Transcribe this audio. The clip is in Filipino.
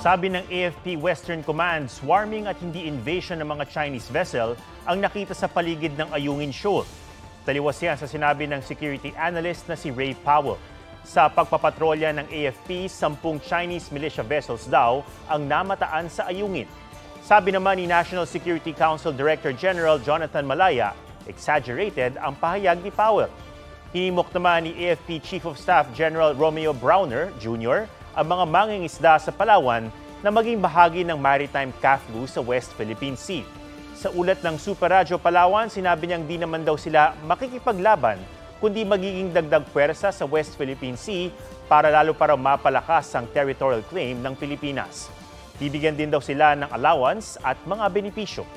Sabi ng AFP Western Command, swarming at hindi invasion ng mga Chinese vessel ang nakita sa paligid ng Ayungin Shoal. Taliwas yan sa sinabi ng security analyst na si Ray Powell. Sa pagpapatrolya ng AFP, 10 Chinese militia vessels daw ang namataan sa Ayungin. Sabi naman ni National Security Council Director General Jonathan Malaya, exaggerated ang pahayag ni Powell. Hinimok naman ni AFP Chief of Staff General Romeo Browner Jr. ang mga mangingisda sa Palawan na maging bahagi ng maritime CAFGU sa West Philippine Sea. Sa ulat ng Super Radyo Palawan, sinabi niyang di naman daw sila makikipaglaban kundi magiging dagdag pwersa sa West Philippine Sea para lalo para mapalakas ang territorial claim ng Pilipinas. Bibigyan din daw sila ng allowance at mga benepisyo.